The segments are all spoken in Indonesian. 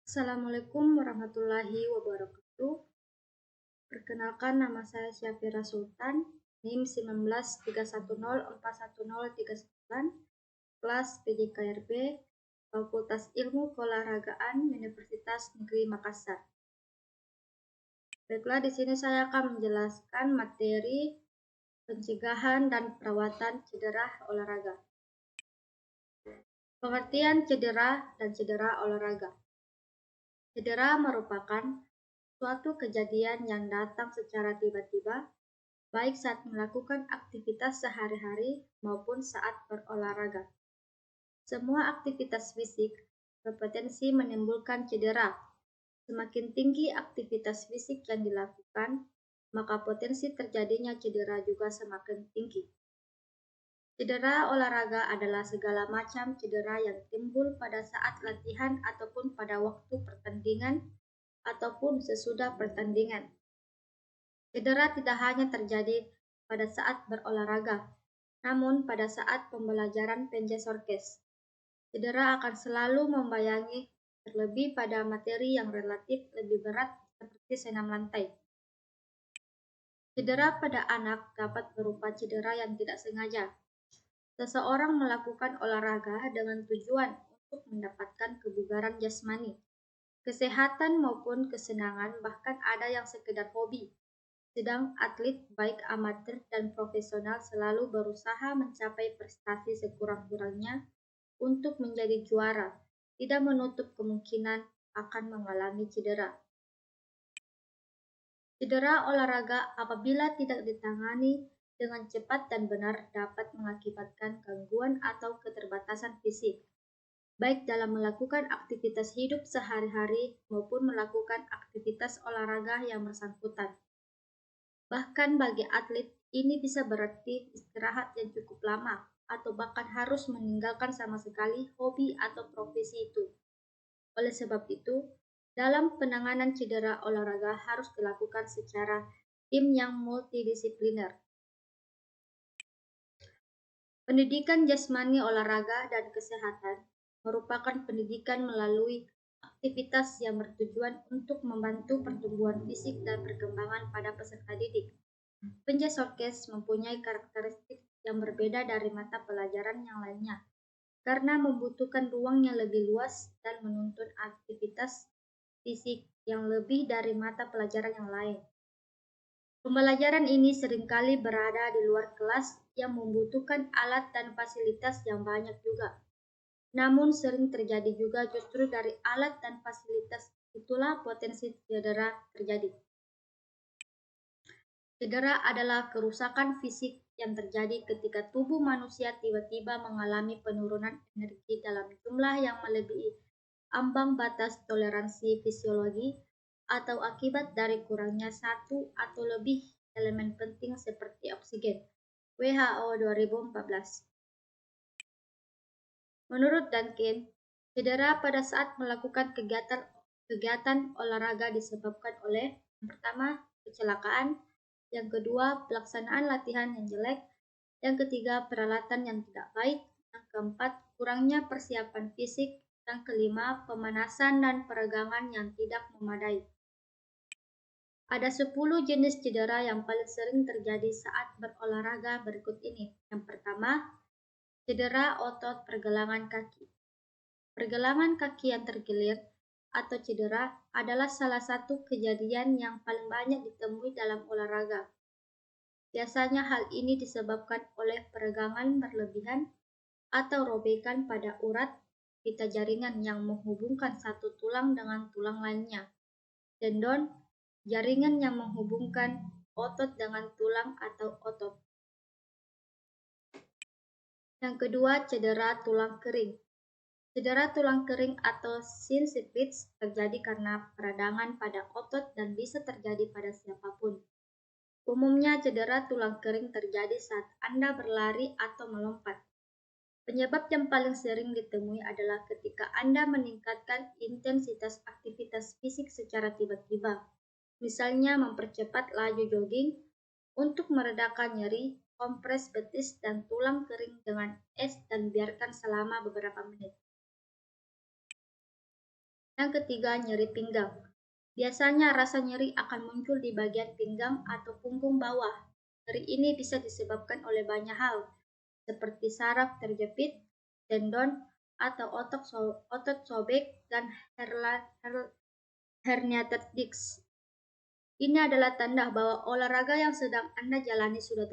Assalamualaikum warahmatullahi wabarakatuh. Perkenalkan, nama saya Syafira Sultan, NIM 1931041039, kelas PJKRB, Fakultas Ilmu Keolahragaan Universitas Negeri Makassar. Baiklah, di sini saya akan menjelaskan materi pencegahan dan perawatan cedera olahraga. Pengertian cedera dan cedera olahraga. Cedera merupakan suatu kejadian yang datang secara tiba-tiba, baik saat melakukan aktivitas sehari-hari maupun saat berolahraga. Semua aktivitas fisik berpotensi menimbulkan cedera. Semakin tinggi aktivitas fisik yang dilakukan, maka potensi terjadinya cedera juga semakin tinggi. Cedera olahraga adalah segala macam cedera yang timbul pada saat latihan ataupun pada waktu pertandingan ataupun sesudah pertandingan. Cedera tidak hanya terjadi pada saat berolahraga, namun pada saat pembelajaran penjasorkes. Cedera akan selalu membayangi, terlebih pada materi yang relatif lebih berat seperti senam lantai. Cedera pada anak dapat berupa cedera yang tidak sengaja. Seseorang melakukan olahraga dengan tujuan untuk mendapatkan kebugaran jasmani, kesehatan maupun kesenangan, bahkan ada yang sekedar hobi. Sedang atlet baik amatir dan profesional selalu berusaha mencapai prestasi sekurang-kurangnya untuk menjadi juara, tidak menutup kemungkinan akan mengalami cedera. Cedera olahraga apabila tidak ditangani dengan cepat dan benar dapat mengakibatkan gangguan atau keterbatasan fisik, baik dalam melakukan aktivitas hidup sehari-hari maupun melakukan aktivitas olahraga yang bersangkutan. Bahkan bagi atlet, ini bisa berarti istirahat yang cukup lama, atau bahkan harus meninggalkan sama sekali hobi atau profesi itu. Oleh sebab itu, dalam penanganan cedera olahraga harus dilakukan secara tim yang multidisipliner. Pendidikan jasmani olahraga dan kesehatan merupakan pendidikan melalui aktivitas yang bertujuan untuk membantu pertumbuhan fisik dan perkembangan pada peserta didik. Penjasorkes mempunyai karakteristik yang berbeda dari mata pelajaran yang lainnya, karena membutuhkan ruang yang lebih luas dan menuntut aktivitas fisik yang lebih dari mata pelajaran yang lain. Pembelajaran ini seringkali berada di luar kelas yang membutuhkan alat dan fasilitas yang banyak juga. Namun sering terjadi juga justru dari alat dan fasilitas itulah potensi cedera terjadi. Cedera adalah kerusakan fisik yang terjadi ketika tubuh manusia tiba-tiba mengalami penurunan energi dalam jumlah yang melebihi ambang batas toleransi fisiologi atau akibat dari kurangnya satu atau lebih elemen penting seperti oksigen. WHO 2014. Menurut Duncan, cedera pada saat melakukan kegiatan olahraga disebabkan oleh yang pertama, kecelakaan, yang kedua, pelaksanaan latihan yang jelek, yang ketiga, peralatan yang tidak baik, yang keempat, kurangnya persiapan fisik, yang kelima, pemanasan dan peregangan yang tidak memadai. Ada 10 jenis cedera yang paling sering terjadi saat berolahraga berikut ini. Yang pertama, cedera otot pergelangan kaki. Pergelangan kaki yang tergilir atau cedera adalah salah satu kejadian yang paling banyak ditemui dalam olahraga. Biasanya hal ini disebabkan oleh peregangan berlebihan atau robekan pada urat pita jaringan yang menghubungkan satu tulang dengan tulang lainnya, tendon, jaringan yang menghubungkan otot dengan tulang atau otot. Yang kedua, cedera tulang kering. Cedera tulang kering atau sincipits terjadi karena peradangan pada otot dan bisa terjadi pada siapapun. Umumnya cedera tulang kering terjadi saat Anda berlari atau melompat. Penyebab yang paling sering ditemui adalah ketika Anda meningkatkan intensitas aktivitas fisik secara tiba-tiba, misalnya mempercepat laju jogging untuk meredakan nyeri, kompres betis dan tulang kering dengan es dan biarkan selama beberapa menit. Yang ketiga, nyeri pinggang. Biasanya rasa nyeri akan muncul di bagian pinggang atau punggung bawah. Nyeri ini bisa disebabkan oleh banyak hal, seperti saraf terjepit, tendon, atau otot sobek, dan herniated disc. Ini adalah tanda bahwa olahraga yang sedang Anda jalani sudah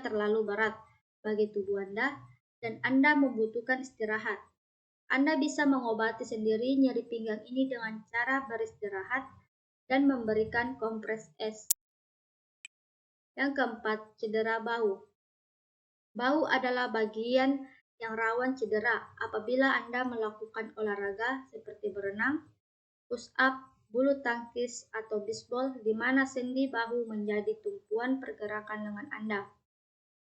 terlalu berat bagi tubuh Anda, dan Anda membutuhkan istirahat. Anda bisa mengobati sendiri nyeri pinggang ini dengan cara beristirahat dan memberikan kompres es. Yang keempat, cedera bahu. Bahu adalah bagian yang rawan cedera apabila Anda melakukan olahraga seperti berenang, push up, bulu tangkis, atau bisbol, di mana sendi bahu menjadi tumpuan pergerakan lengan Anda.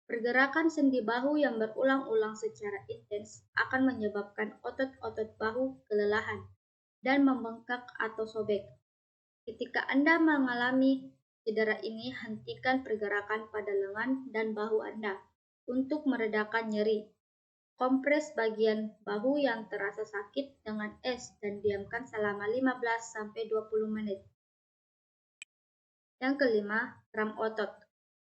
Pergerakan sendi bahu yang berulang-ulang secara intens akan menyebabkan otot-otot bahu kelelahan dan membengkak atau sobek. Ketika Anda mengalami cedera ini, hentikan pergerakan pada lengan dan bahu Anda untuk meredakan nyeri. Kompres bagian bahu yang terasa sakit dengan es dan diamkan selama 15-20 menit. Yang kelima, kram otot.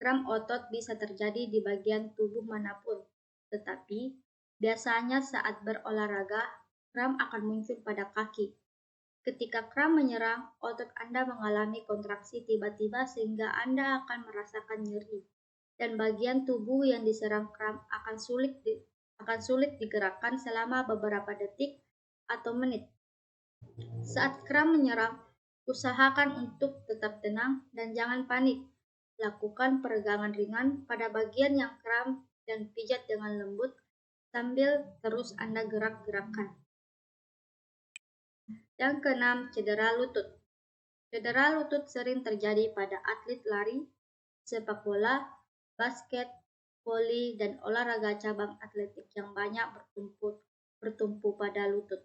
Kram otot bisa terjadi di bagian tubuh manapun, tetapi biasanya saat berolahraga, kram akan muncul pada kaki. Ketika kram menyerang, otot Anda mengalami kontraksi tiba-tiba sehingga Anda akan merasakan nyeri, dan bagian tubuh yang diserang kram akan sulit digerakkan selama beberapa detik atau menit. Saat kram menyerang, usahakan untuk tetap tenang dan jangan panik. Lakukan peregangan ringan pada bagian yang kram dan pijat dengan lembut sambil terus Anda gerak-gerakkan. Yang keenam, cedera lutut. Cedera lutut sering terjadi pada atlet lari, sepak bola, basket, voli, dan olahraga cabang atletik yang banyak bertumpu pada lutut.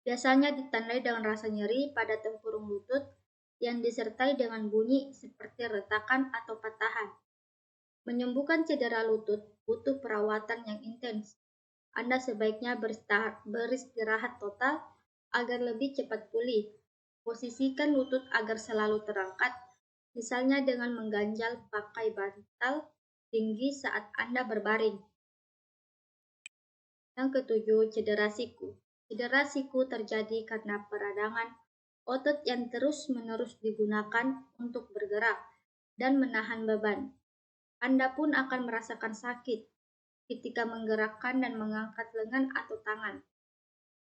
Biasanya ditandai dengan rasa nyeri pada tempurung lutut yang disertai dengan bunyi seperti retakan atau patahan. Menyembuhkan cedera lutut butuh perawatan yang intens. Anda sebaiknya beristirahat total agar lebih cepat pulih. Posisikan lutut agar selalu terangkat, misalnya dengan mengganjal pakai bantal tinggi saat Anda berbaring. Yang ketujuh, cedera siku. Cedera siku terjadi karena peradangan otot yang terus-menerus digunakan untuk bergerak dan menahan beban. Anda pun akan merasakan sakit ketika menggerakkan dan mengangkat lengan atau tangan.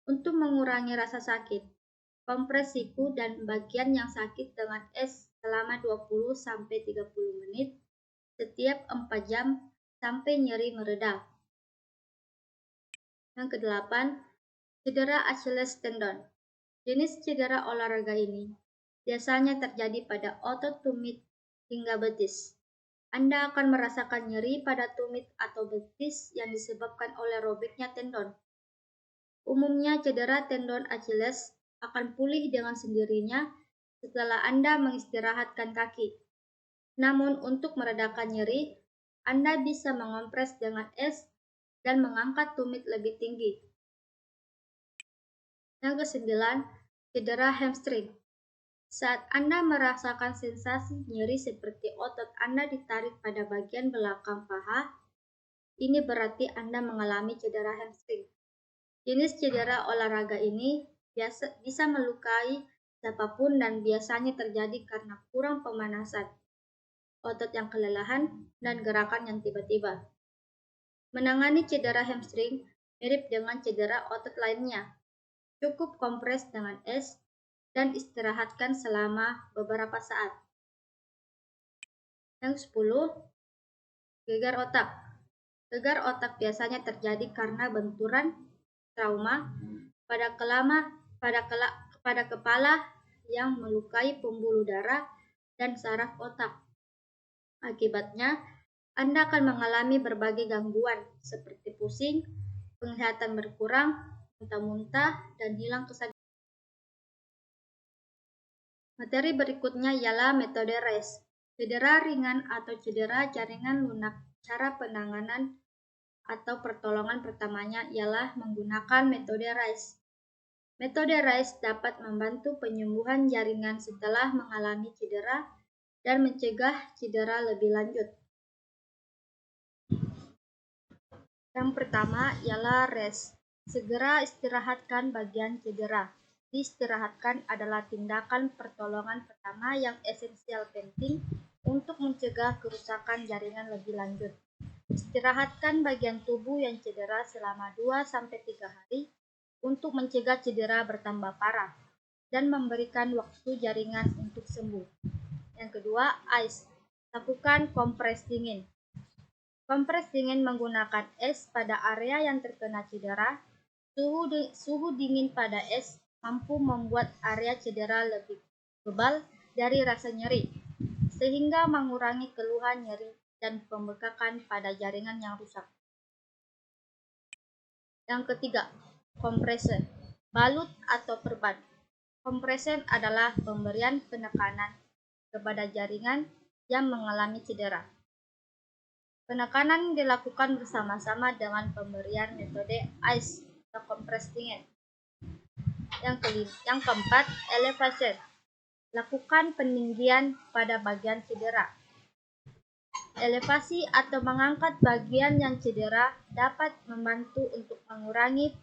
Untuk mengurangi rasa sakit, kompres siku dan bagian yang sakit dengan es selama 20-30 menit setiap 4 jam sampai nyeri mereda. Yang kedelapan, cedera Achilles tendon. Jenis cedera olahraga ini biasanya terjadi pada otot tumit hingga betis. Anda akan merasakan nyeri pada tumit atau betis yang disebabkan oleh robeknya tendon. Umumnya cedera tendon Achilles akan pulih dengan sendirinya setelah Anda mengistirahatkan kaki. Namun untuk meredakan nyeri, Anda bisa mengompres dengan es dan mengangkat tumit lebih tinggi. Yang kesembilan, cedera hamstring. Saat Anda merasakan sensasi nyeri seperti otot Anda ditarik pada bagian belakang paha, ini berarti Anda mengalami cedera hamstring. Jenis cedera olahraga ini bisa melukai siapapun dan biasanya terjadi karena kurang pemanasan, otot yang kelelahan, dan gerakan yang tiba-tiba. Menangani cedera hamstring mirip dengan cedera otot lainnya. Cukup kompres dengan es dan istirahatkan selama beberapa saat. Yang 10, gegar otak. Gegar otak biasanya terjadi karena benturan trauma pada kepala yang melukai pembuluh darah dan saraf otak. Akibatnya, Anda akan mengalami berbagai gangguan seperti pusing, penglihatan berkurang, muntah-muntah, dan hilang kesadaran. Materi berikutnya ialah metode RES, cedera ringan atau cedera jaringan lunak. Cara penanganan atau pertolongan pertamanya ialah menggunakan metode RICE. Metode RICE dapat membantu penyembuhan jaringan setelah mengalami cedera dan mencegah cedera lebih lanjut. Yang pertama ialah rest. Segera istirahatkan bagian cedera. Diistirahatkan adalah tindakan pertolongan pertama yang esensial penting untuk mencegah kerusakan jaringan lebih lanjut. Istirahatkan bagian tubuh yang cedera selama 2-3 hari untuk mencegah cedera bertambah parah dan memberikan waktu jaringan untuk sembuh. Yang kedua, ice. Lakukan kompres dingin. Kompres dingin menggunakan es pada area yang terkena cedera. Suhu dingin pada es mampu membuat area cedera lebih kebal dari rasa nyeri, sehingga mengurangi keluhan nyeri dan pembekakan pada jaringan yang rusak. Yang ketiga, kompresen. Balut atau perban. Kompresen adalah pemberian penekanan kepada jaringan yang mengalami cedera. Penekanan dilakukan bersama-sama dengan pemberian metode ice atau kompres dingin. Yang keempat, elevation. Lakukan peninggian pada bagian cedera. Elevasi atau mengangkat bagian yang cedera dapat membantu untuk mengurangi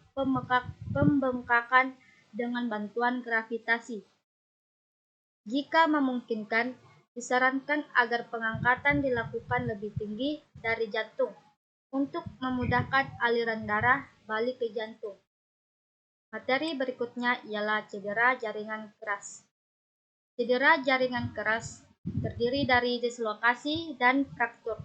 pembengkakan dengan bantuan gravitasi. Jika memungkinkan, disarankan agar pengangkatan dilakukan lebih tinggi dari jantung untuk memudahkan aliran darah balik ke jantung. Materi berikutnya ialah cedera jaringan keras. Cedera jaringan keras terdiri dari dislokasi dan fraktur.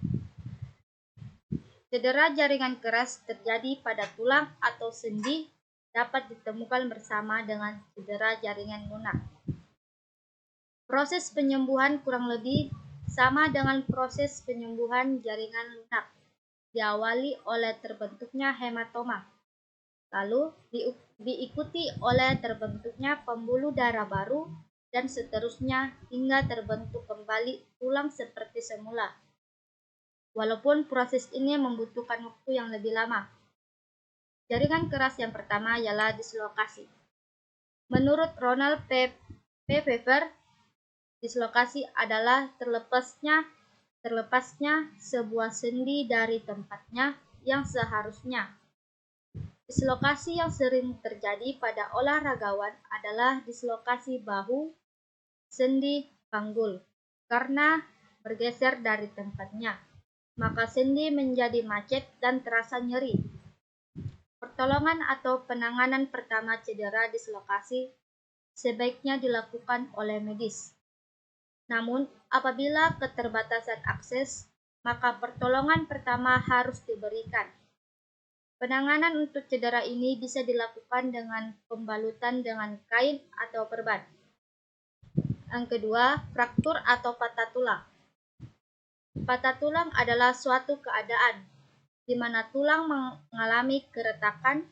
Cedera jaringan keras terjadi pada tulang atau sendi dapat ditemukan bersama dengan cedera jaringan lunak. Proses penyembuhan kurang lebih sama dengan proses penyembuhan jaringan lunak, diawali oleh terbentuknya hematoma, lalu diikuti oleh terbentuknya pembuluh darah baru, dan seterusnya hingga terbentuk kembali tulang seperti semula. Walaupun proses ini membutuhkan waktu yang lebih lama. Jaringan keras yang pertama ialah dislokasi. Menurut Ronald P. Pfeffer, dislokasi adalah terlepasnya sebuah sendi dari tempatnya yang seharusnya. Dislokasi yang sering terjadi pada olahragawan adalah dislokasi bahu, sendi, panggul. Karena bergeser dari tempatnya, maka sendi menjadi macet dan terasa nyeri. Pertolongan atau penanganan pertama cedera dislokasi sebaiknya dilakukan oleh medis. Namun, apabila keterbatasan akses, maka pertolongan pertama harus diberikan. Penanganan untuk cedera ini bisa dilakukan dengan pembalutan dengan kain atau perban. Yang kedua, fraktur atau patah tulang. Patah tulang adalah suatu keadaan di mana tulang mengalami keretakan,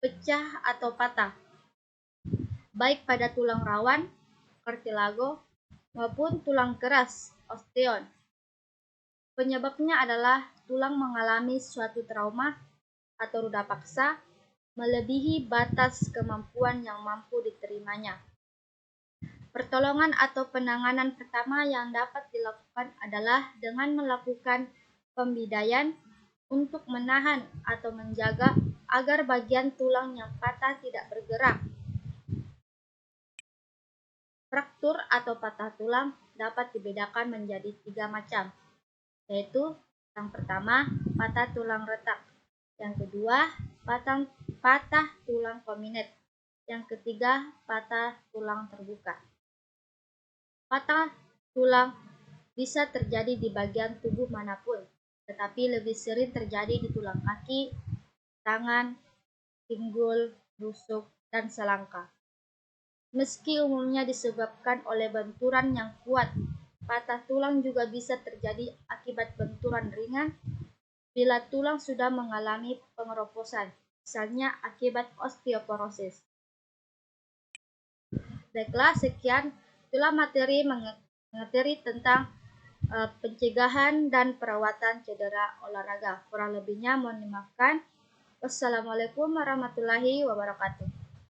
pecah atau patah, baik pada tulang rawan, kartilago, maupun tulang keras, osteon. Penyebabnya adalah tulang mengalami suatu trauma atau ruda paksa melebihi batas kemampuan yang mampu diterimanya. Pertolongan atau penanganan pertama yang dapat dilakukan adalah dengan melakukan pembidaian untuk menahan atau menjaga agar bagian tulang yang patah tidak bergerak. Fraktur atau patah tulang dapat dibedakan menjadi 3 macam, yaitu yang pertama, patah tulang retak, yang kedua, patah tulang kominet, yang ketiga, patah tulang terbuka. Patah tulang bisa terjadi di bagian tubuh manapun, tetapi lebih sering terjadi di tulang kaki, tangan, pinggul, rusuk, dan selangkah. Meski umumnya disebabkan oleh benturan yang kuat, patah tulang juga bisa terjadi akibat benturan ringan bila tulang sudah mengalami pengeroposan, misalnya akibat osteoporosis. Baiklah, sekian itulah materi tentang pencegahan dan perawatan cedera olahraga. Kurang lebihnya mohon dimaafkan. Wassalamualaikum warahmatullahi wabarakatuh.